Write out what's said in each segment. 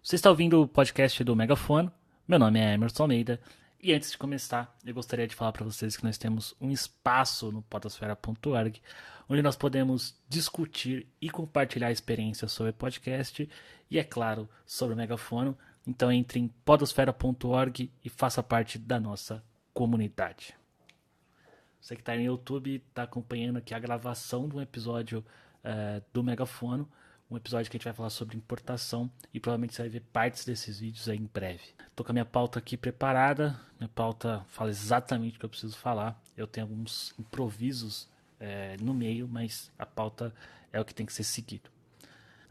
Você está ouvindo o podcast do Megafone. Meu nome é Emerson Almeida. E antes de começar, eu gostaria de falar para vocês que nós temos um espaço no podosfera.org, onde nós podemos discutir e compartilhar experiências sobre podcast e, é claro, sobre o Megafone. Então entre em podosfera.org e faça parte da nossa comunidade. Você que está no YouTube está acompanhando aqui a gravação de um episódio do Megafone, um episódio que a gente vai falar sobre importação e provavelmente você vai ver partes desses vídeos aí em breve. Tô com a minha pauta aqui preparada, minha pauta fala exatamente o que eu preciso falar. Eu tenho alguns improvisos no meio, mas a pauta é o que tem que ser seguido.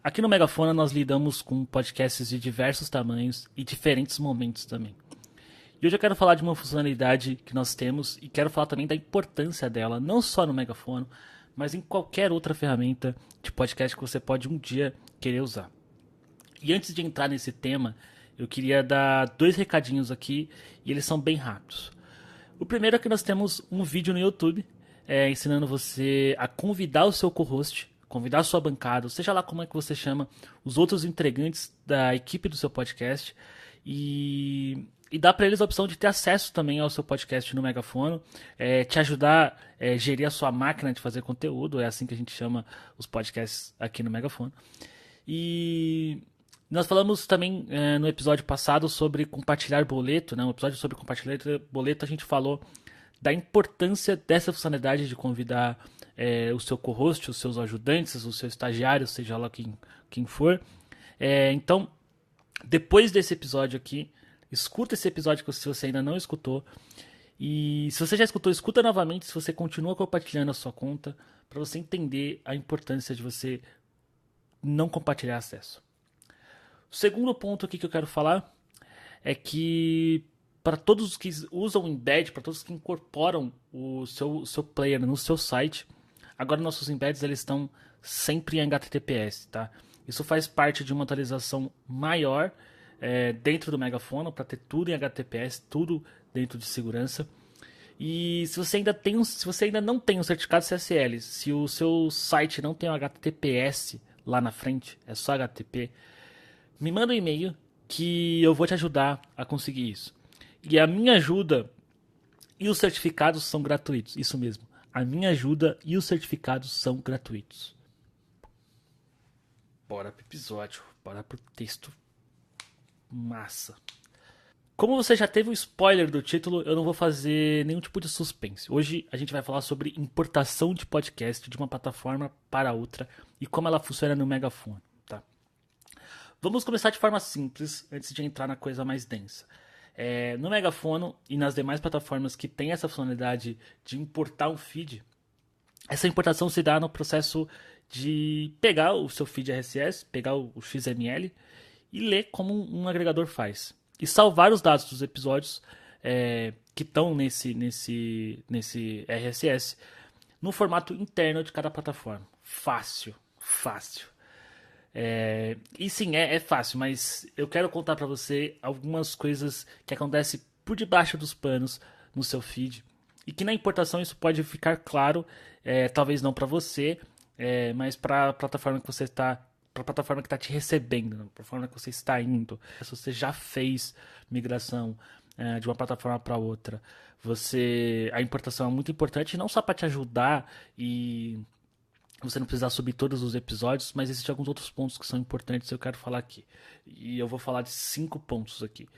Aqui no Megafone nós lidamos com podcasts de diversos tamanhos e diferentes momentos também. E hoje eu quero falar de uma funcionalidade que nós temos e quero falar também da importância dela, não só no Megafone, mas em qualquer outra ferramenta de podcast que você pode um dia querer usar. E antes de entrar nesse tema, eu queria dar dois recadinhos aqui e eles são bem rápidos. O primeiro é que nós temos um vídeo no YouTube ensinando você a convidar o seu co-host, convidar a sua bancada, seja lá como é que você chama, os outros integrantes da equipe do seu podcast e dá para eles a opção de ter acesso também ao seu podcast no Megafone, te ajudar a gerir a sua máquina de fazer conteúdo, é assim que a gente chama os podcasts aqui no Megafone. E nós falamos também no episódio passado sobre compartilhar boleto, né? Um episódio sobre compartilhar boleto a gente falou da importância dessa funcionalidade de convidar o seu co-host, os seus ajudantes, os seus estagiários, seja lá quem for. Então, depois desse episódio aqui, escuta esse episódio se você ainda não escutou. E se você já escutou, escuta novamente se você continua compartilhando a sua conta, para você entender a importância de você não compartilhar acesso. O segundo ponto aqui que eu quero falar é que para todos os que usam o embed, para todos que incorporam o seu player no seu site, agora nossos embeds eles estão sempre em HTTPS, tá? Isso faz parte de uma atualização maior dentro do Megafone para ter tudo em HTTPS, tudo dentro de segurança. E se você ainda não tem um certificado CSL, se o seu site não tem um HTTPS lá na frente, é só HTTP, me manda um e-mail que eu vou te ajudar a conseguir isso. E a minha ajuda e os certificados são gratuitos, isso mesmo. A minha ajuda e os certificados são gratuitos. Bora pro episódio, bora pro texto. Massa. Como você já teve o spoiler do título, eu não vou fazer nenhum tipo de suspense. Hoje a gente vai falar sobre importação de podcast de uma plataforma para outra e como ela funciona no Megafone, tá? Vamos começar de forma simples antes de entrar na coisa mais densa. No Megafone e nas demais plataformas que tem essa funcionalidade de importar um feed, essa importação se dá no processo de pegar o seu feed RSS, pegar o XML e ler como um agregador faz. E salvar os dados dos episódios que estão nesse RSS no formato interno de cada plataforma. Fácil, fácil. E sim, é fácil, mas eu quero contar para você algumas coisas que acontecem por debaixo dos panos no seu feed e que na importação isso pode ficar claro, talvez não para você, mas para a plataforma que você está, para a plataforma que está te recebendo, para a plataforma que você está indo. Se você já fez migração de uma plataforma para outra, a importação é muito importante, não só para te ajudar e você não precisar subir todos os episódios, mas existem alguns outros pontos que são importantes e eu quero falar aqui. E eu vou falar de 5 pontos aqui.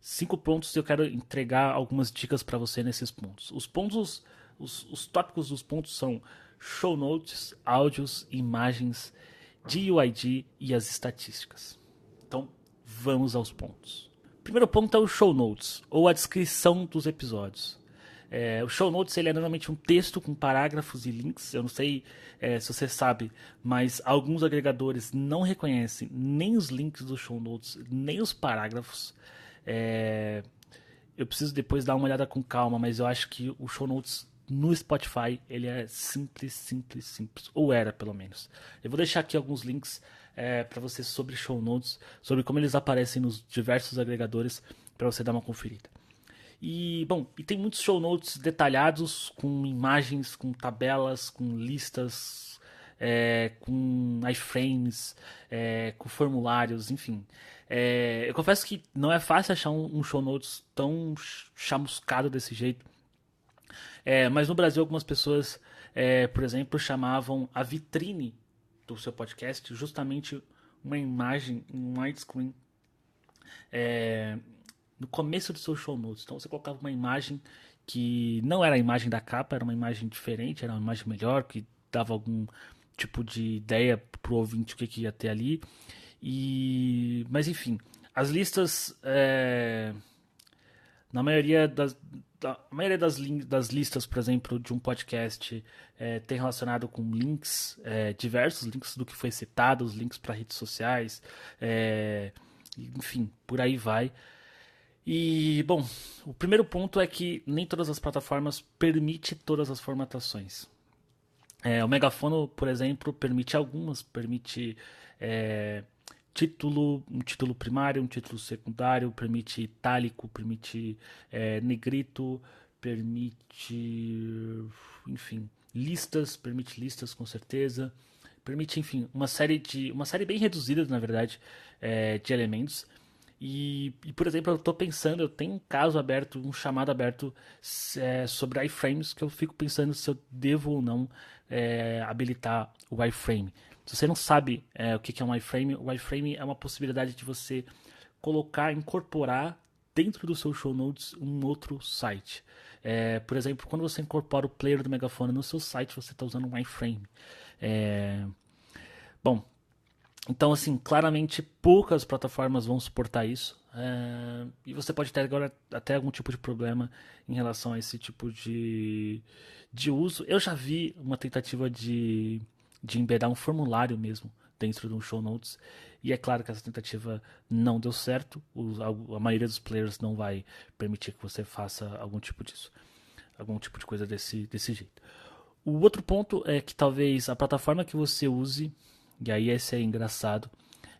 5 pontos e eu quero entregar algumas dicas para você nesses pontos. Os tópicos dos pontos são show notes, áudios, imagens, GUID e as estatísticas. Então, vamos aos pontos. O primeiro ponto é o show notes, ou a descrição dos episódios. O show notes ele é normalmente um texto com parágrafos e links. Eu não sei se você sabe, mas alguns agregadores não reconhecem nem os links dos show notes, nem os parágrafos. Eu preciso depois dar uma olhada com calma, mas eu acho que o show notes no Spotify ele é simples. Ou era, pelo menos. Eu vou deixar aqui alguns links para você sobre show notes, sobre como eles aparecem nos diversos agregadores, para você dar uma conferida. E tem muitos show notes detalhados com imagens, com tabelas, com listas, com iframes, com formulários, enfim. Eu confesso que não é fácil achar um show notes tão chamuscado desse jeito. Mas no Brasil algumas pessoas, por exemplo, chamavam a vitrine do seu podcast justamente uma imagem, um widescreen no começo do seu show notes. Então você colocava uma imagem que não era a imagem da capa, era uma imagem diferente, era uma imagem melhor, que dava algum tipo de ideia pro ouvinte o que ia ter ali. Mas enfim, as listas, na maioria das listas, por exemplo, de um podcast, tem relacionado com links, diversos links do que foi citado, os links para redes sociais, enfim, por aí vai. E, bom, o primeiro ponto é que nem todas as plataformas permitem todas as formatações. O Megafono, por exemplo, permite algumas, permite um título primário, um título secundário, permite itálico, permite negrito, permite, enfim, permite listas com certeza, permite, enfim, uma série bem reduzida, na verdade, de elementos. Por exemplo, eu tô pensando, eu tenho um caso aberto, um chamado aberto sobre iframes, que eu fico pensando se eu devo ou não habilitar o iframe. Se você não sabe o que é um iframe, o iframe é uma possibilidade de você incorporar dentro do seu show notes um outro site. Por exemplo, quando você incorpora o player do Megafone no seu site, você está usando um iframe. Bom, então, assim, claramente poucas plataformas vão suportar isso. E você pode ter agora até algum tipo de problema em relação a esse tipo de uso. Eu já vi uma tentativa de embedar um formulário mesmo dentro de um show notes. E é claro que essa tentativa não deu certo. A maioria dos players não vai permitir que você faça algum tipo disso. Algum tipo de coisa desse jeito. O outro ponto é que talvez a plataforma que você use, e aí esse é engraçado,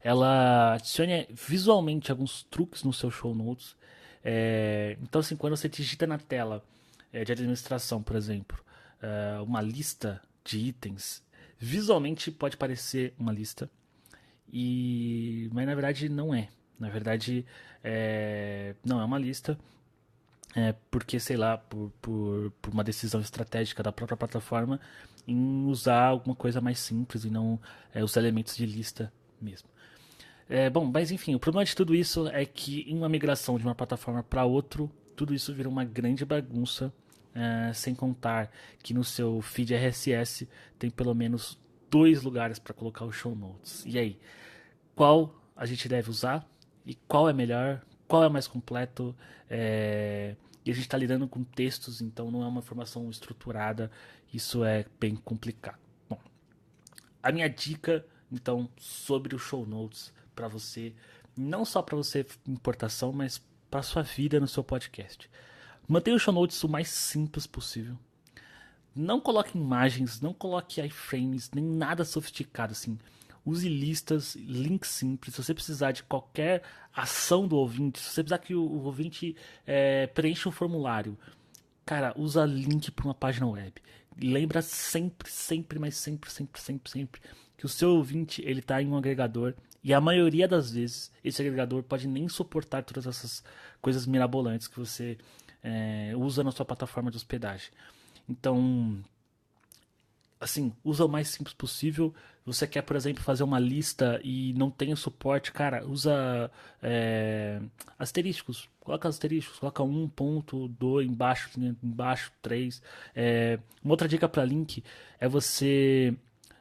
ela adicione visualmente alguns truques no seu show notes. Então, assim, quando você digita na tela de administração, por exemplo, uma lista de itens, visualmente pode parecer uma lista, mas na verdade não é. Na verdade, não é uma lista. Porque, sei lá, por uma decisão estratégica da própria plataforma em usar alguma coisa mais simples e não os elementos de lista mesmo. Bom, mas enfim, o problema de tudo isso é que em uma migração de uma plataforma para outra, tudo isso vira uma grande bagunça, sem contar que no seu feed RSS tem pelo menos 2 lugares para colocar os show notes. E aí, qual a gente deve usar e qual é melhor, qual é mais completo? E a gente está lidando com textos, então não é uma informação estruturada, isso é bem complicado. Bom, a minha dica, então, sobre o show notes para você, não só para você importação, mas para sua vida no seu podcast. Mantenha o show notes o mais simples possível. Não coloque imagens, não coloque iframes, nem nada sofisticado assim. Use listas, links simples. Se você precisar de qualquer ação do ouvinte, se você precisar que o ouvinte preencha um formulário, cara, usa link para uma página web. Lembra sempre, sempre, mas sempre, sempre, sempre, sempre que o seu ouvinte ele está em um agregador e a maioria das vezes esse agregador pode nem suportar todas essas coisas mirabolantes que você usa na sua plataforma de hospedagem. Então, assim, usa o mais simples possível. Você quer, por exemplo, fazer uma lista e não tem o suporte, cara, usa asterísticos. Coloca asterísticos, coloca 1.2 embaixo 3. Uma outra dica para link é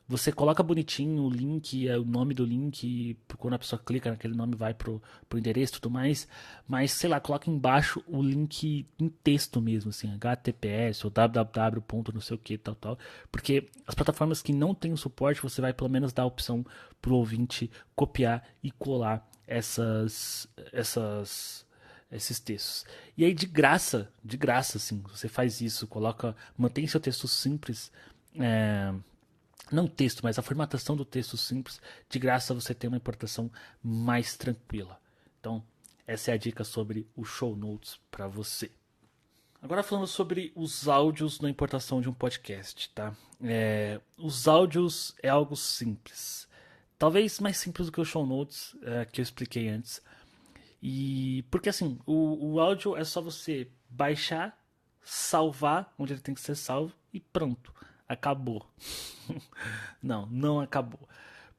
você coloca bonitinho o link, o nome do link, quando a pessoa clica naquele nome vai pro endereço e tudo mais, mas sei lá, coloca embaixo o link em texto mesmo, assim, HTTPS ou www. Não sei o que, tal, porque as plataformas que não têm o suporte, você vai pelo menos dar a opção pro ouvinte copiar e colar esses textos. E aí de graça, assim, você faz isso, mantém seu texto simples, não texto, mas a formatação do texto simples, de graça você tem uma importação mais tranquila. Então, essa é a dica sobre o show notes para você. Agora falando sobre os áudios na importação de um podcast, tá? Os áudios é algo simples. Talvez mais simples do que os show notes que eu expliquei antes. E porque assim, o áudio é só você baixar, salvar onde ele tem que ser salvo e pronto. Acabou. Não, não acabou.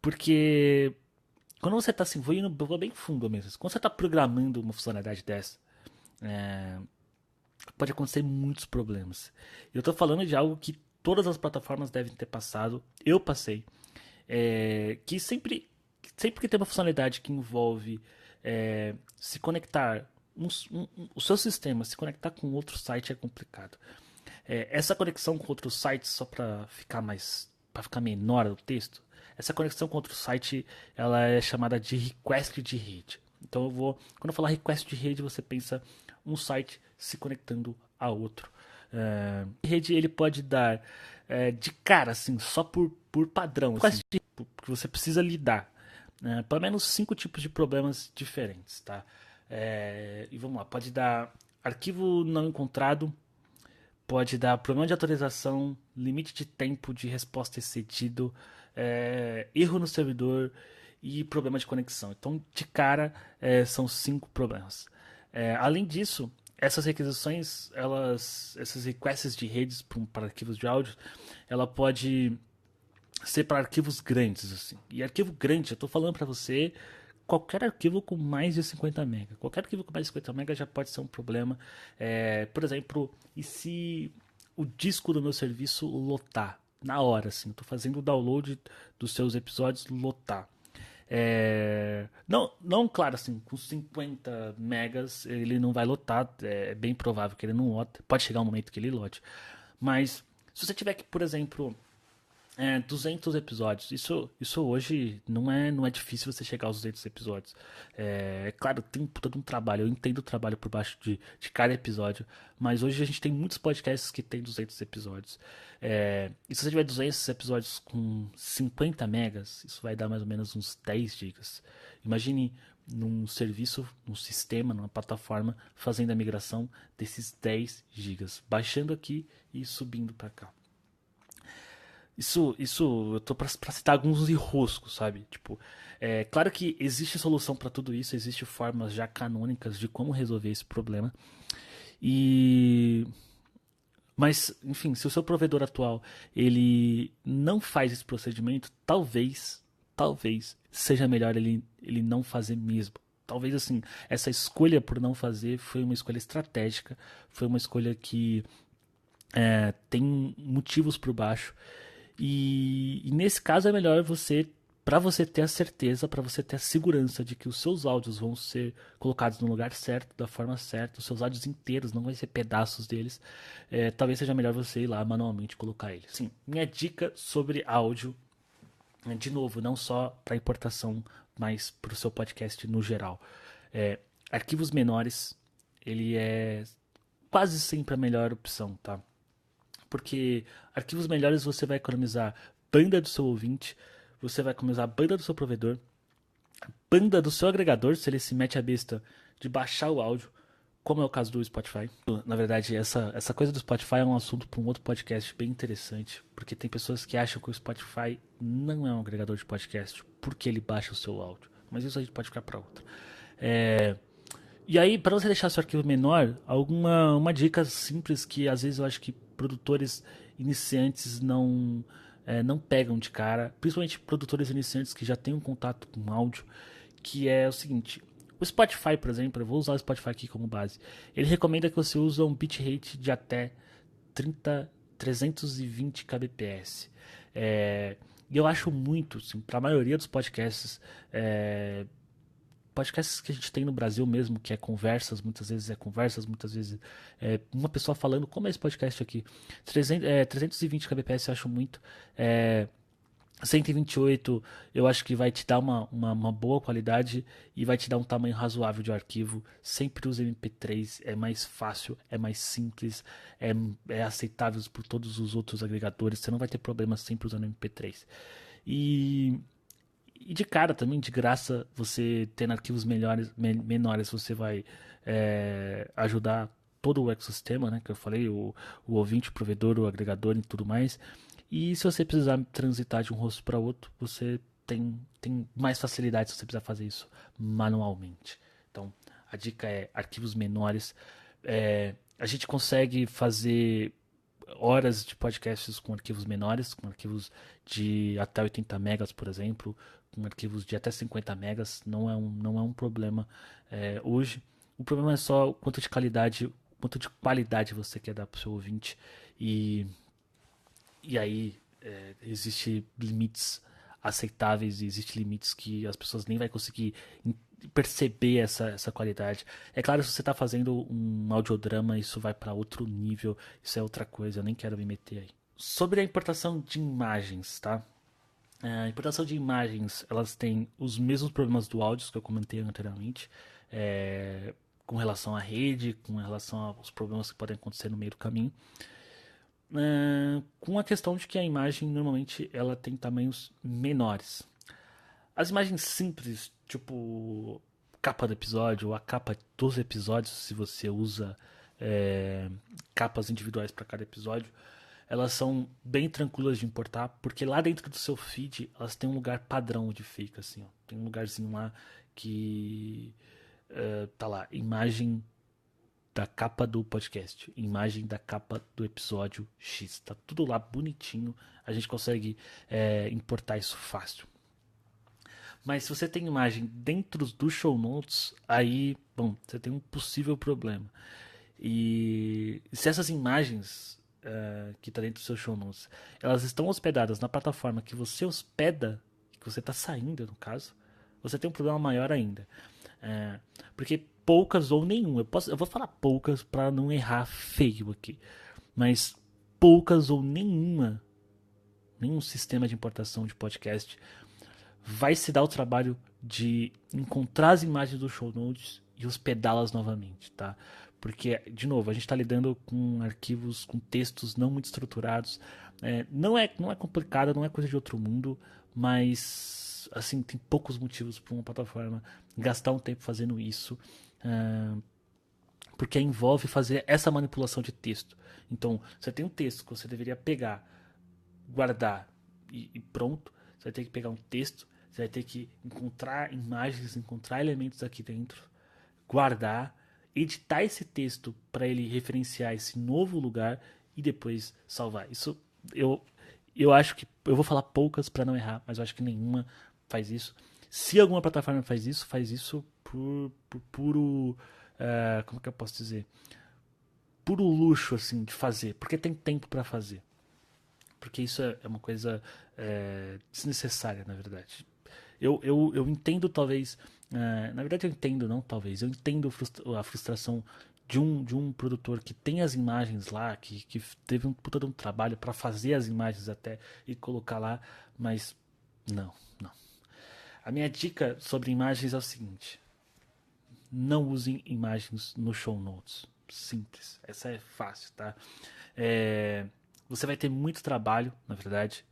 Porque quando você está assim, vou bem fundo mesmo. Quando você está programando uma funcionalidade dessa, pode acontecer muitos problemas. Eu estou falando de algo que todas as plataformas devem ter passado. Eu passei. Que sempre que tem uma funcionalidade que envolve se conectar, o seu sistema se conectar com outro site é complicado. Essa conexão com outro site, só para ficar menor o texto, essa conexão com outro site, ela é chamada de request de rede. Então quando eu falar request de rede, você pensa um site se conectando a outro. Rede ele pode dar de cara, assim, só por padrão, assim, que você precisa lidar. Pelo menos 5 tipos de problemas diferentes, tá? E vamos lá, pode dar arquivo não encontrado, pode dar problema de atualização, limite de tempo de resposta excedido, erro no servidor e problema de conexão. Então, de cara, são 5 problemas. Além disso, essas requisições, essas requests de redes para arquivos de áudio, ela pode ser para arquivos grandes, assim. E arquivo grande, eu estou falando para você, qualquer arquivo com mais de 50 MB. Qualquer arquivo com mais de 50 MB já pode ser um problema. Por exemplo, e se o disco do meu serviço lotar? Na hora, assim, estou fazendo o download dos seus episódios, lotar. Não, claro, assim, com 50 megas ele não vai lotar, é bem provável que ele não lote, pode chegar um momento que ele lote, mas se você tiver que, por exemplo, 200 episódios. Isso hoje não é difícil você chegar aos 200 episódios. Claro, tem todo um trabalho. Eu entendo o trabalho por baixo de cada episódio. Mas hoje a gente tem muitos podcasts que tem 200 episódios. E se você tiver 200 episódios com 50 megas, isso vai dar mais ou menos uns 10 gigas. Imagine num serviço, num sistema, numa plataforma, fazendo a migração desses 10 gigas. Baixando aqui e subindo para cá. Isso, eu tô pra citar alguns enroscos, sabe? Tipo, claro que existe solução pra tudo isso, existe formas já canônicas de como resolver esse problema. E mas, enfim, se o seu provedor atual ele não faz esse procedimento, talvez seja melhor ele não fazer mesmo. Talvez assim, essa escolha por não fazer foi uma escolha estratégica, foi uma escolha que tem motivos por baixo. E nesse caso é melhor para você ter a certeza, para você ter a segurança de que os seus áudios vão ser colocados no lugar certo, da forma certa, os seus áudios inteiros, não vai ser pedaços deles. Talvez seja melhor você ir lá manualmente colocar eles. Sim, minha dica sobre áudio, de novo, não só para importação, mas para o seu podcast no geral. Arquivos menores, ele é quase sempre a melhor opção, tá? Porque arquivos melhores você vai economizar banda do seu ouvinte, você vai economizar banda do seu provedor, banda do seu agregador, se ele se mete a besta de baixar o áudio, como é o caso do Spotify. Na verdade, essa coisa do Spotify é um assunto para um outro podcast bem interessante, porque tem pessoas que acham que o Spotify não é um agregador de podcast porque ele baixa o seu áudio. Mas isso a gente pode ficar para outra. E aí, para você deixar seu arquivo menor, uma dica simples que às vezes eu acho que produtores iniciantes não pegam de cara, principalmente produtores iniciantes que já têm um contato com áudio, que é o seguinte: o Spotify, por exemplo, eu vou usar o Spotify aqui como base, ele recomenda que você use um bitrate de até 320 kbps. E eu acho muito, assim, para a maioria dos podcasts que a gente tem no Brasil mesmo, que muitas vezes uma pessoa falando, como é esse podcast aqui. 320 kbps eu acho muito. 128 eu acho que vai te dar uma boa qualidade e vai te dar um tamanho razoável de arquivo. Sempre use MP3, é mais fácil, é mais simples, é aceitável por todos os outros agregadores. Você não vai ter problema sempre usando MP3. E de cara também, de graça, você tendo arquivos menores, você vai ajudar todo o ecossistema, né, que eu falei, o ouvinte, o provedor, o agregador e tudo mais. E se você precisar transitar de um host para outro, você tem mais facilidade se você precisar fazer isso manualmente. Então, a dica é arquivos menores. A gente consegue fazer horas de podcasts com arquivos menores, com arquivos de até 80 megas, por exemplo, com arquivos de até 50 megas, não é um problema hoje. O problema é só o quanto de qualidade você quer dar para o seu ouvinte e aí existe limites aceitáveis e existe limites que as pessoas nem vai conseguir perceber essa qualidade. É claro, se você está fazendo um audiodrama, isso vai para outro nível, isso é outra coisa, eu nem quero me meter aí. Sobre a importação de imagens, tá? A importação de imagens, elas têm os mesmos problemas do áudio que eu comentei anteriormente, com relação à rede, com relação aos problemas que podem acontecer no meio do caminho. Com a questão de que a imagem normalmente ela tem tamanhos menores. As imagens simples, tipo capa do episódio ou a capa dos episódios, se você usa capas individuais para cada episódio, elas são bem tranquilas de importar, porque lá dentro do seu feed elas têm um lugar padrão onde fica, assim, ó. Tem um lugarzinho lá que tá lá, imagem da capa do podcast, imagem da capa do episódio X, tá tudo lá bonitinho, a gente consegue importar isso fácil. Mas se você tem imagem dentro dos show notes, aí, bom, você tem um possível problema. E se essas imagens que está dentro dos seus show notes, elas estão hospedadas na plataforma que você hospeda, que você está saindo, no caso, você tem um problema maior ainda. Porque poucas ou nenhuma, eu vou falar poucas para não errar feio aqui, mas poucas ou nenhum sistema de importação de podcast vai se dar o trabalho de encontrar as imagens do show notes e hospedá-las novamente, tá? Porque, de novo, a gente está lidando com arquivos, com textos não muito estruturados. Não é complicado, não é coisa de outro mundo, mas assim tem poucos motivos para uma plataforma gastar um tempo fazendo isso, porque envolve fazer essa manipulação de texto. Então, você tem um texto que você deveria pegar, guardar e pronto. Você vai ter que pegar um texto, você vai ter que encontrar imagens, encontrar elementos aqui dentro, guardar, editar esse texto para ele referenciar esse novo lugar e depois salvar. Isso eu acho que eu vou falar poucas para não errar, mas eu acho que nenhuma faz isso. Se alguma plataforma faz isso por puro como que eu posso dizer? Puro luxo assim de fazer, porque tem tempo para fazer. Porque isso é uma coisa desnecessária, na verdade. Eu entendo, talvez. Na verdade, eu entendo, não talvez. Eu entendo a frustração de um produtor que tem as imagens lá, que teve um puta de um trabalho para fazer as imagens até e colocar lá, mas não. A minha dica sobre imagens é o seguinte: não usem imagens no show notes. Simples. Essa é fácil, tá? Você vai ter muito trabalho, na verdade,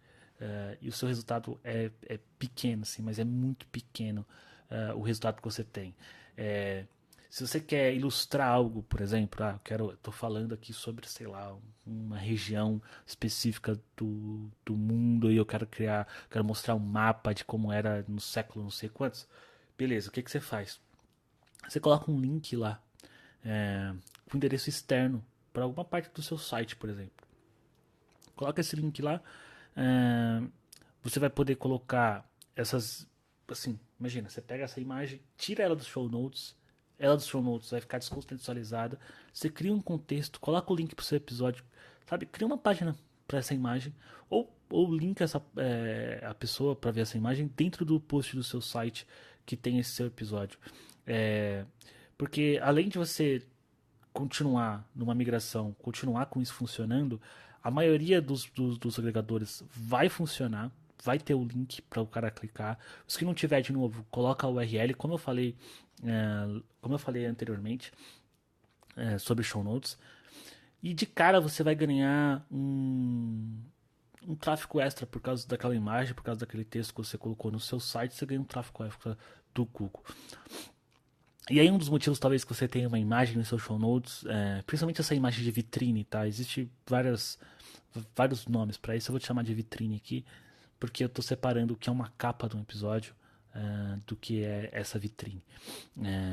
e o seu resultado é pequeno, assim, mas é muito pequeno o resultado que você tem. Se você quer ilustrar algo, por exemplo, eu tô falando aqui sobre, sei lá, uma região específica do mundo e eu quero mostrar um mapa de como era no século não sei quantos. Beleza, o que você faz? Você coloca um link lá com endereço externo para alguma parte do seu site, por exemplo. Coloca esse link lá. Você vai poder colocar essas. Assim, imagina, você pega essa imagem, tira ela dos show notes. Ela dos show notes vai ficar descontextualizada. Você cria um contexto, coloca o link para o seu episódio. Sabe? Cria uma página para essa imagem. Ou linka a pessoa para ver essa imagem dentro do post do seu site que tem esse seu episódio. Porque além de você continuar numa migração, continuar com isso funcionando, a maioria dos agregadores vai funcionar, vai ter o link para o cara clicar. Os que não tiver, de novo, coloca a URL, como eu falei anteriormente sobre show notes. E de cara você vai ganhar um tráfego extra por causa daquela imagem, por causa daquele texto que você colocou no seu site, você ganha um tráfego extra do Google. E aí um dos motivos talvez que você tenha uma imagem no seu show notes, principalmente essa imagem de vitrine, tá? Existe vários nomes para isso, eu vou te chamar de vitrine aqui, porque eu estou separando o que é uma capa de um episódio do que é essa vitrine.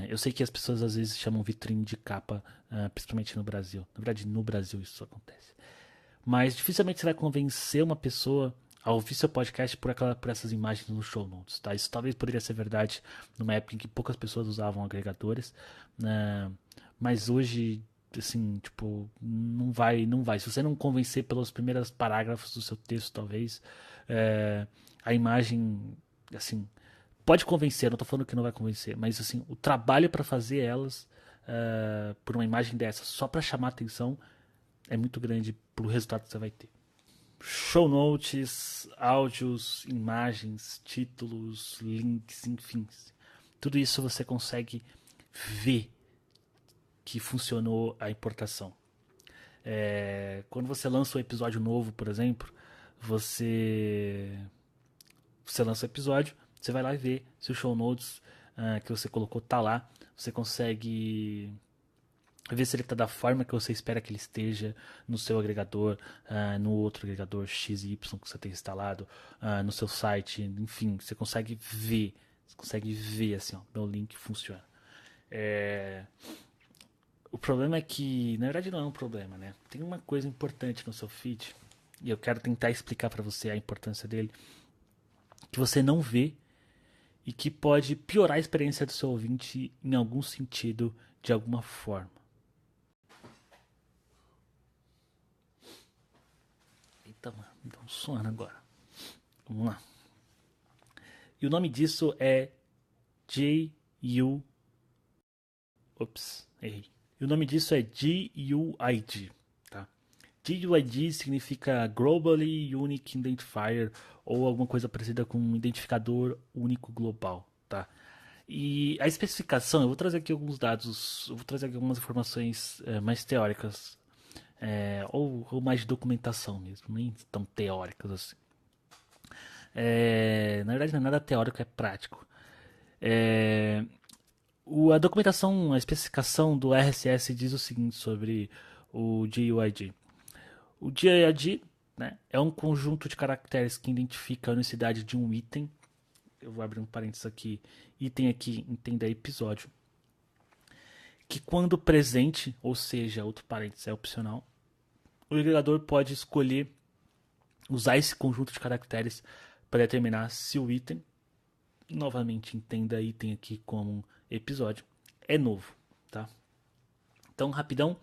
Eu sei que as pessoas às vezes chamam vitrine de capa, principalmente no Brasil. Na verdade, no Brasil isso acontece. Mas dificilmente você vai convencer uma pessoa a ouvir seu podcast por essas imagens no show notes, tá? Isso talvez poderia ser verdade numa época em que poucas pessoas usavam agregadores, né? Mas hoje, assim, tipo, não vai. Se você não convencer pelos primeiros parágrafos do seu texto, talvez, a imagem, assim, pode convencer, não tô falando que não vai convencer, mas, assim, o trabalho para fazer elas por uma imagem dessa, só para chamar atenção, é muito grande pro resultado que você vai ter. Show notes, áudios, imagens, títulos, links, enfim. Tudo isso você consegue ver que funcionou a importação. Quando você lança um episódio novo, por exemplo, você lança o episódio, você vai lá e vê se o show notes que você colocou tá lá. Você consegue ver se ele está da forma que você espera que ele esteja no seu agregador, no outro agregador XY que você tem instalado, no seu site, enfim, você consegue ver assim, ó, meu link funciona. O problema é que, na verdade não é um problema, né? Tem uma coisa importante no seu feed, e eu quero tentar explicar para você a importância dele, que você não vê e que pode piorar a experiência do seu ouvinte em algum sentido, de alguma forma. Eita, mano, me dá um sono agora. Vamos lá. E o nome disso é J-U... Ops, errei. E o nome disso é GUID, tá? GUID significa Globally Unique Identifier ou alguma coisa parecida com um identificador único global, tá? E a especificação, eu vou trazer aqui alguns dados, eu vou trazer aqui algumas informações mais teóricas, ou mais de documentação mesmo, nem tão teóricas assim. Na verdade, não é nada teórico, é prático. É, a documentação, a especificação do RSS diz o seguinte sobre o GUID. O GUID, né, é um conjunto de caracteres que identifica a unicidade de um item. Eu vou abrir um parênteses aqui. Item aqui, entenda episódio. Que quando presente, ou seja, outro parênteses é opcional, o agregador pode escolher usar esse conjunto de caracteres para determinar se o item, novamente entenda item aqui como episódio, é novo, tá? Então, rapidão,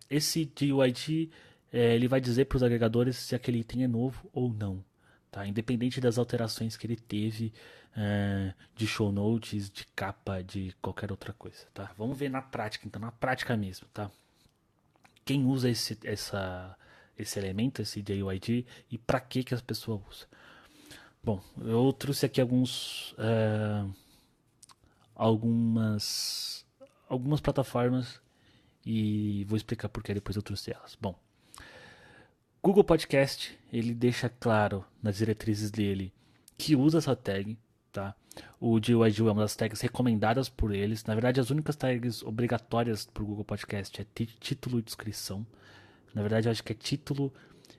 esse GUID ele vai dizer para os agregadores se aquele item é novo ou não, tá? Independente das alterações que ele teve de show notes, de capa, de qualquer outra coisa, tá? Vamos ver na prática, então, na prática mesmo, tá? Quem usa esse elemento, esse GUID, e para que as pessoas usam? Bom, eu trouxe aqui algumas plataformas e vou explicar por que depois eu trouxe elas. Bom, Google Podcast, ele deixa claro nas diretrizes dele que usa essa tag, tá? O GUID é uma das tags recomendadas por eles. Na verdade, as únicas tags obrigatórias para o Google Podcast é título e descrição. Na verdade, eu acho que é título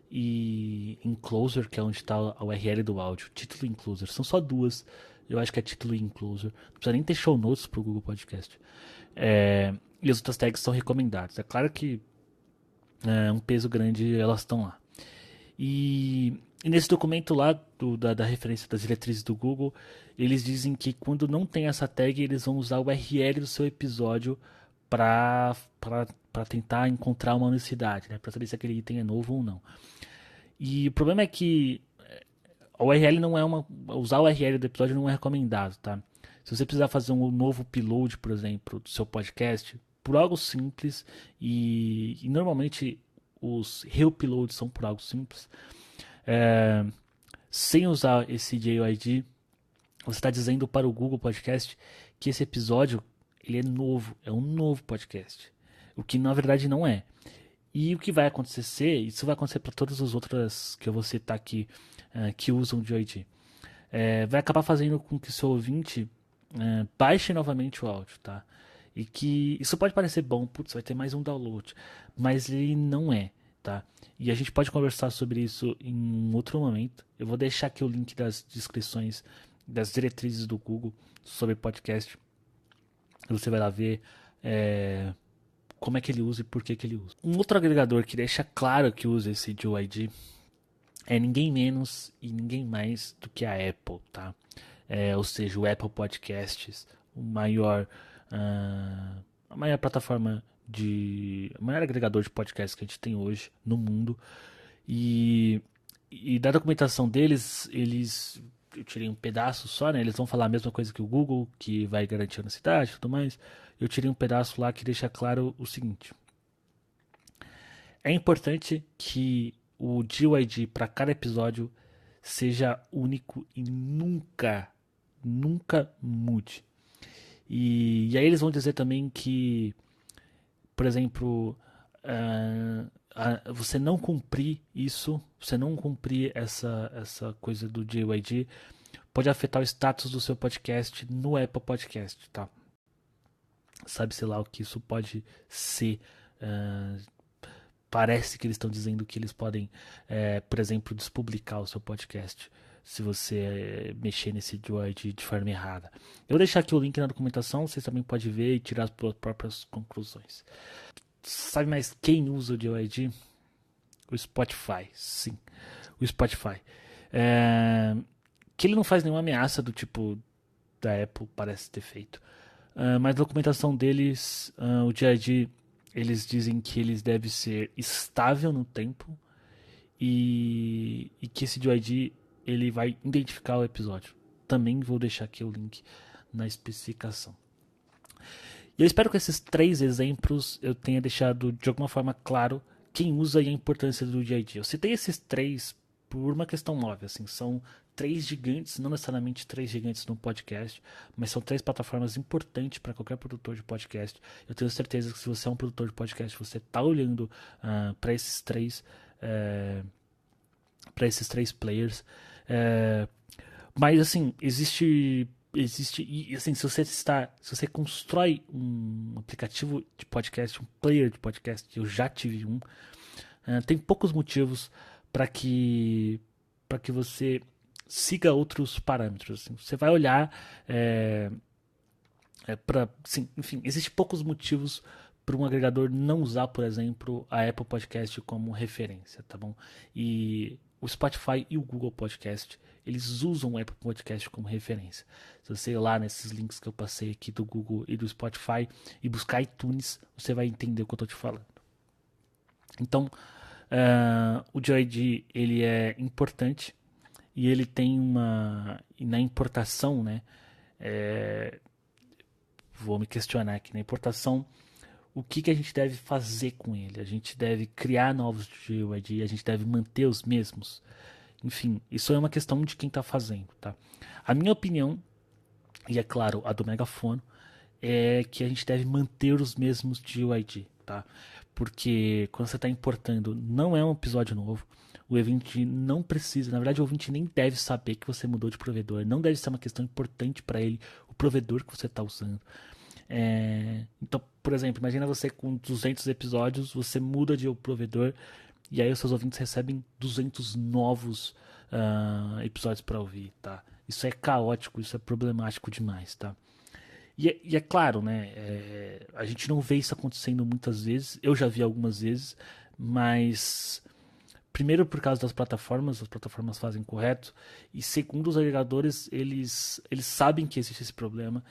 e enclosure, que é onde está a URL do áudio. Título e enclosure. São só duas. Eu acho que é título e enclosure. Não precisa nem ter show notes pro Google Podcast. E as outras tags são recomendadas. É claro que um peso grande elas estão lá. E nesse documento lá da referência das diretrizes do Google, eles dizem que quando não tem essa tag, eles vão usar o URL do seu episódio para tentar encontrar uma unicidade, né? Para saber se aquele item é novo ou não. E o problema é que a URL não é usar o URL do episódio não é recomendado, tá? Se você precisar fazer um novo upload, por exemplo, do seu podcast, por algo simples, e normalmente os reuploads são por algo simples, sem usar esse JUID, você está dizendo para o Google Podcast que esse episódio ele é novo, é um novo podcast, o que na verdade não é. E o que vai acontecer, isso vai acontecer para todas as outras que eu vou citar aqui, que usam o JUID, vai acabar fazendo com que o seu ouvinte baixe novamente o áudio, tá? E que isso pode parecer bom, putz, vai ter mais um download, mas ele não é, tá? E a gente pode conversar sobre isso em um outro momento. Eu vou deixar aqui o link das descrições, das diretrizes do Google sobre podcast. Você vai lá ver como é que ele usa e por que que ele usa. Um outro agregador que deixa claro que usa esse Dual ID é ninguém menos e ninguém mais do que a Apple, tá? Ou seja, o Apple Podcasts, a maior plataforma o maior agregador de podcasts que a gente tem hoje no mundo. E, e da documentação deles, eu tirei um pedaço só, né? Eles vão falar a mesma coisa que o Google, que vai garantir a honestidade e tudo mais. Eu tirei um pedaço lá que deixa claro o seguinte: é importante que o GYD para cada episódio seja único e nunca mude. E aí eles vão dizer também que, por exemplo, você não cumprir isso, você não cumprir essa coisa do GYD, pode afetar o status do seu podcast no Apple Podcast, tá? Sabe-se lá o que isso pode ser. Parece que eles estão dizendo que eles podem, por exemplo, despublicar o seu podcast se você mexer nesse droid de forma errada. Eu vou deixar aqui o link na documentação, vocês também podem ver e tirar as próprias conclusões. Sabe mais quem usa o droid? O Spotify, sim. O Spotify. Que ele não faz nenhuma ameaça do tipo da Apple parece ter feito. Mas a documentação deles, o DID, eles dizem que eles devem ser estável no tempo e que esse DID ele vai identificar o episódio. Também vou deixar aqui o link na especificação. E eu espero que esses 3 exemplos eu tenha deixado de alguma forma claro quem usa e a importância do DID. Eu citei esses 3 por uma questão óbvia, assim, são 3 gigantes, não necessariamente 3 gigantes no podcast, mas são 3 plataformas importantes para qualquer produtor de podcast. Eu tenho certeza que se você é um produtor de podcast, você está olhando para esses 3 players. Mas assim, existe e assim, se você constrói um aplicativo de podcast, um player de podcast, eu já tive um, tem poucos motivos para que você siga outros parâmetros. Assim. Você vai olhar para, enfim, existem poucos motivos para um agregador não usar, por exemplo, a Apple Podcast como referência, tá bom? E o Spotify e o Google Podcast, eles usam o Apple Podcast como referência. Se você ir lá nesses links que eu passei aqui do Google e do Spotify e buscar iTunes, você vai entender o que eu estou te falando. Então, o JID, ele é importante e ele tem e na importação, né? Vou me questionar aqui, na importação, o que a gente deve fazer com ele? A gente deve criar novos GUID, a gente deve manter os mesmos? Enfim, isso é uma questão de quem está fazendo, tá? A minha opinião, e é claro, a do Megafono, é que a gente deve manter os mesmos GUID, tá? Porque quando você está importando, não é um episódio novo, o ouvinte não precisa, na verdade o ouvinte nem deve saber que você mudou de provedor, não deve ser uma questão importante para ele, o provedor que você está usando. Então, por exemplo, imagina você com 200 episódios, você muda de provedor e aí os seus ouvintes recebem 200 novos episódios para ouvir, tá? Isso é caótico, isso é problemático demais, tá? E é claro, né? A gente não vê isso acontecendo muitas vezes. Eu já vi algumas vezes, mas primeiro por causa das plataformas, as plataformas fazem correto, e segundo os agregadores, eles sabem que existe esse problema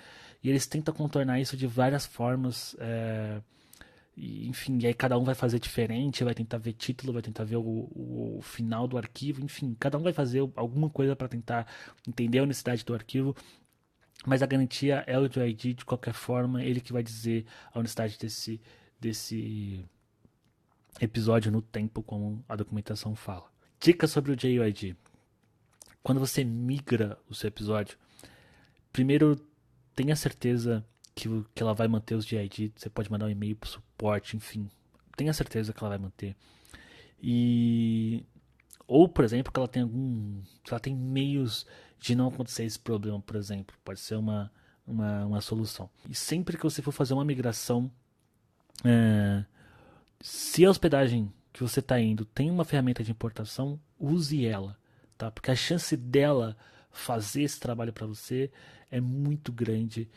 e eles tentam contornar isso de várias formas. Enfim, e aí cada um vai fazer diferente, vai tentar ver título, vai tentar ver o final do arquivo, enfim, cada um vai fazer alguma coisa para tentar entender a honestidade do arquivo. Mas a garantia é o JID de qualquer forma, ele que vai dizer a honestidade desse episódio no tempo, como a documentação fala. Dica sobre o JID. Quando você migra o seu episódio, primeiro tenha certeza que ela vai manter os JID. Você pode mandar um e-mail para o suporte, enfim. Tenha certeza que ela vai manter. Ou, por exemplo, que ela tem meios de não acontecer esse problema, por exemplo. Pode ser uma uma solução. E sempre que você for fazer uma migração, se a hospedagem que você está indo tem uma ferramenta de importação, use ela, tá? Porque a chance dela fazer esse trabalho para você é muito grande,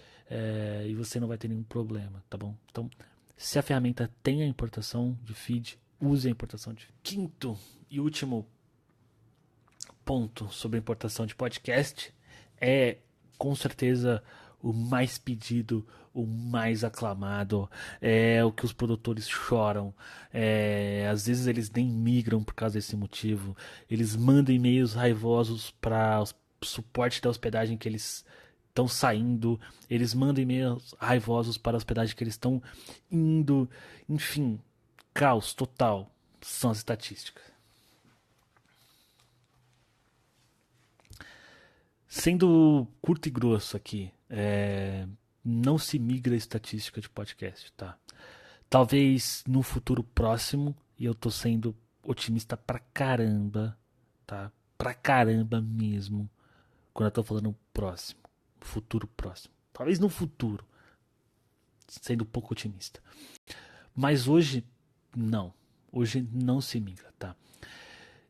e você não vai ter nenhum problema, tá bom? Então, se a ferramenta tem a importação de feed, use a importação de feed. Quinto e último ponto sobre a importação de podcast é, com certeza, o mais pedido, o mais aclamado, é o que os produtores choram. Às vezes eles nem migram por causa desse motivo. Eles mandam e-mails raivosos para o suporte da hospedagem que eles estão saindo. Eles mandam e-mails raivosos para a hospedagem que eles estão indo. Enfim, caos total são as estatísticas. Sendo curto e grosso aqui, não se migra a estatística de podcast, tá? Talvez no futuro próximo, e eu tô sendo otimista pra caramba, tá? Pra caramba mesmo, quando eu tô falando próximo, futuro próximo. Talvez no futuro, sendo um pouco otimista. Mas hoje, não. Hoje não se migra, tá?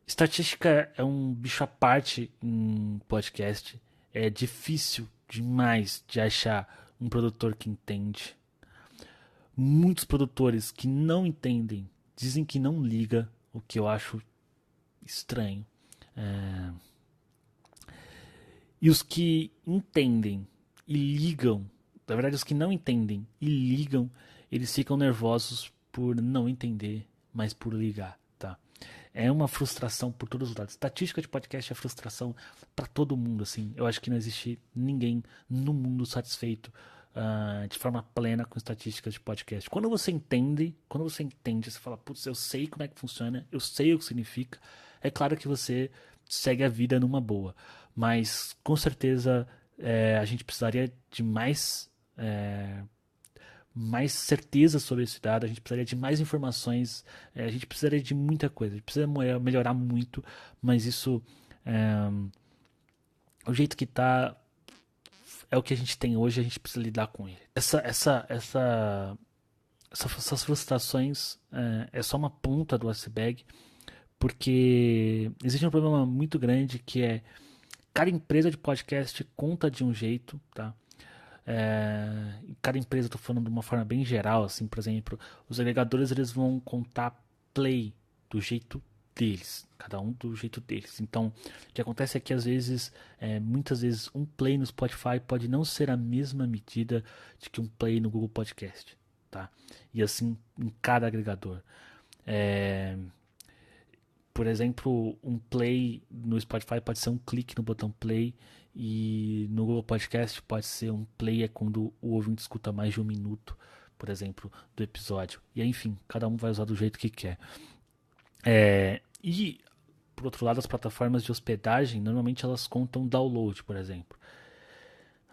Estatística é um bicho à parte em podcast. É difícil demais de achar um produtor que entende. Muitos produtores que não entendem dizem que não liga, o que eu acho estranho. E os que entendem e ligam, na verdade, os que não entendem e ligam, eles ficam nervosos por não entender, mas por ligar, tá? É uma frustração por todos os lados. Estatística de podcast é frustração para todo mundo, assim. Eu acho que não existe ninguém no mundo satisfeito de forma plena com estatísticas de podcast. Quando você entende, você fala, putz, eu sei como é que funciona, eu sei o que significa. É claro que você segue a vida numa boa, mas com certeza a gente precisaria de mais certeza sobre esse dado, a gente precisaria de mais informações, a gente precisaria de muita coisa, a gente precisa melhorar muito, mas isso, o jeito que tá, é o que a gente tem hoje, a gente precisa lidar com ele. Essas frustrações é só uma ponta do iceberg, porque existe um problema muito grande que é cada empresa de podcast conta de um jeito, tá? Cada empresa, estou falando de uma forma bem geral, assim, por exemplo, os agregadores eles vão contar play do jeito deles, cada um do jeito deles. Então, o que acontece é que às vezes, muitas vezes, um play no Spotify pode não ser a mesma medida de que um play no Google Podcast, tá? E assim em cada agregador. É, por exemplo, um play no Spotify pode ser um clique no botão play e no Google Podcast pode ser um play quando o ouvinte escuta mais de um minuto, por exemplo, do episódio. E aí, enfim, cada um vai usar do jeito que quer. E, por outro lado, as plataformas de hospedagem, normalmente elas contam download, por exemplo.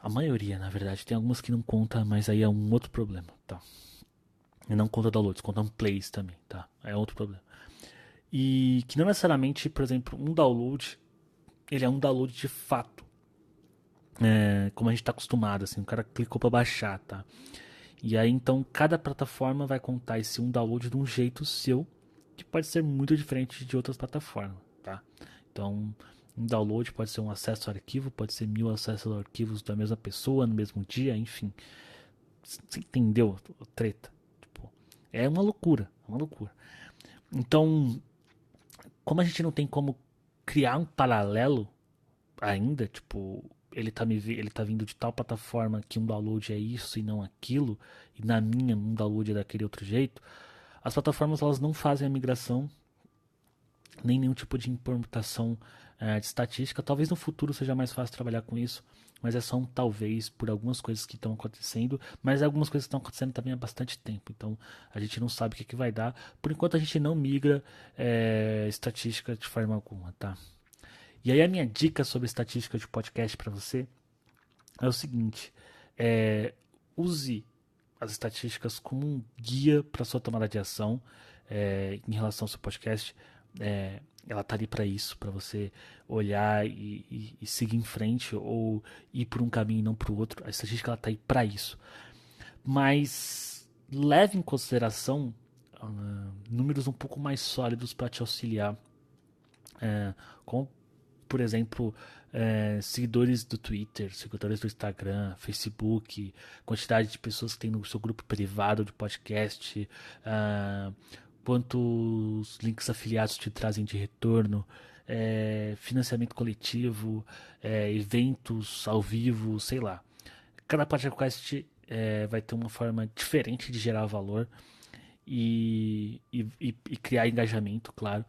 A maioria, na verdade, tem algumas que não contam, mas aí é um outro problema, tá? E não conta downloads, contam plays também, tá? É outro problema. E que não necessariamente, por exemplo, um download, ele é um download de fato. Como a gente está acostumado, assim, o cara clicou para baixar, tá? E aí então cada plataforma vai contar esse um download de um jeito seu, que pode ser muito diferente de outras plataformas, tá? Então um download pode ser um acesso ao arquivo, pode ser 1000 acessos a arquivos da mesma pessoa no mesmo dia, enfim. Você entendeu a treta? Tipo, é uma loucura, é uma loucura. Então, como a gente não tem como criar um paralelo ainda, tipo, ele tá vindo de tal plataforma que um download é isso e não aquilo, e na minha um download é daquele outro jeito, as plataformas elas não fazem a migração, nem nenhum tipo de importação de estatística. Talvez no futuro seja mais fácil trabalhar com isso, mas é só um talvez por algumas coisas que estão acontecendo, mas algumas coisas que estão acontecendo também há bastante tempo, então a gente não sabe o que vai dar. Por enquanto a gente não migra estatística de forma alguma, tá? E aí a minha dica sobre estatística de podcast para você é o seguinte: use as estatísticas como um guia para sua tomada de ação em relação ao seu podcast. ela tá ali para isso, para você olhar e seguir em frente ou ir por um caminho e não para o outro. A estatística ela tá aí para isso. Mas leve em consideração números um pouco mais sólidos para te auxiliar, como por exemplo seguidores do Twitter, seguidores do Instagram, Facebook, quantidade de pessoas que tem no seu grupo privado de podcast, quantos links afiliados te trazem de retorno, financiamento coletivo, eventos ao vivo, sei lá. Cada podcast vai ter uma forma diferente de gerar valor e criar engajamento, claro.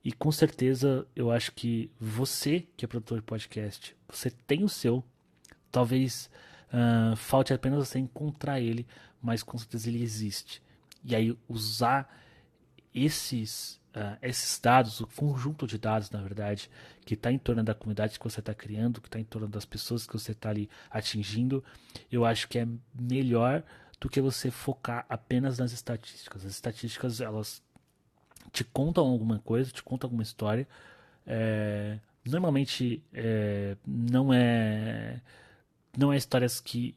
E com certeza eu acho que você, que é produtor de podcast, você tem o seu. Talvez falte apenas você encontrar ele, mas com certeza ele existe. E aí usar esses dados, o conjunto de dados, na verdade, que está em torno da comunidade que você está criando, que está em torno das pessoas que você está ali atingindo, eu acho que é melhor do que você focar apenas nas estatísticas. As estatísticas, elas te contam alguma coisa, te contam alguma história. Normalmente não é histórias que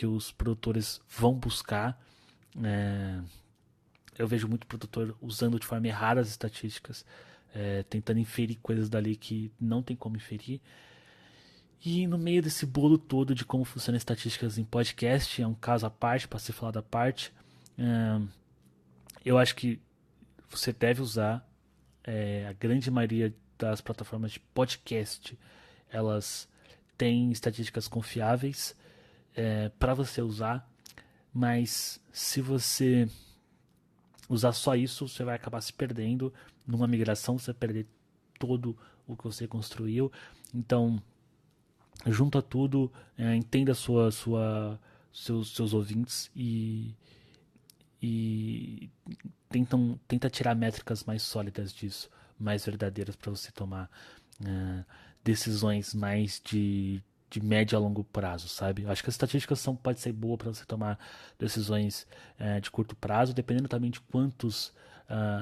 os produtores vão buscar. Eu vejo muito produtor usando de forma errada as estatísticas, tentando inferir coisas dali que não tem como inferir. E no meio desse bolo todo de como funcionam as estatísticas em podcast, é um caso à parte, para ser falado à parte, eu acho que você deve usar. A grande maioria das plataformas de podcast, elas têm estatísticas confiáveis para você usar, mas se você usar só isso, você vai acabar se perdendo numa migração, você vai perder todo o que você construiu. Então, junta tudo, entenda seus ouvintes e tenta tirar métricas mais sólidas disso, mais verdadeiras para você tomar decisões mais de médio a longo prazo, sabe? Eu acho que as estatísticas pode ser boa para você tomar decisões de curto prazo, dependendo também de quantos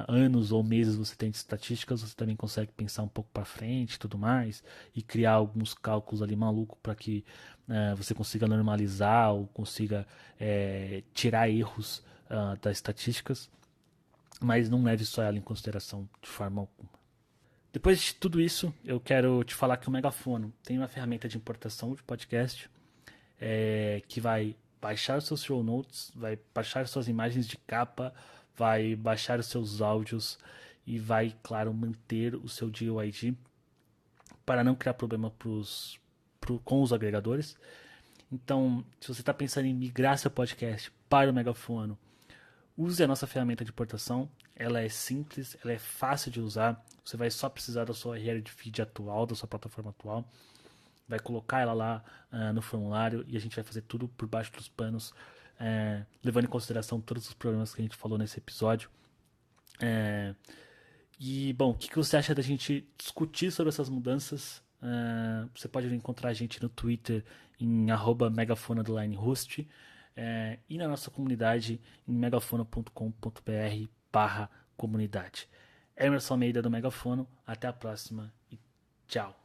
anos ou meses você tem de estatísticas, você também consegue pensar um pouco para frente e tudo mais, e criar alguns cálculos ali malucos para que você consiga normalizar ou consiga tirar erros das estatísticas, mas não leve só ela em consideração de forma alguma. Depois de tudo isso, eu quero te falar que o Megafono tem uma ferramenta de importação de podcast que vai baixar os seus show notes, vai baixar suas imagens de capa, vai baixar os seus áudios e vai, claro, manter o seu DOID para não criar problema com os agregadores. Então, se você está pensando em migrar seu podcast para o Megafono, use a nossa ferramenta de importação. Ela é simples, ela é fácil de usar. Você vai só precisar da sua URL de feed atual, da sua plataforma atual. Vai colocar ela lá no formulário e a gente vai fazer tudo por baixo dos panos, levando em consideração todos os problemas que a gente falou nesse episódio. E, bom, o que você acha da gente discutir sobre essas mudanças? Você pode encontrar a gente no Twitter em @megafone_host e na nossa comunidade em megafone.com.br/comunidade. Emerson Almeida do Megafono, até a próxima e tchau.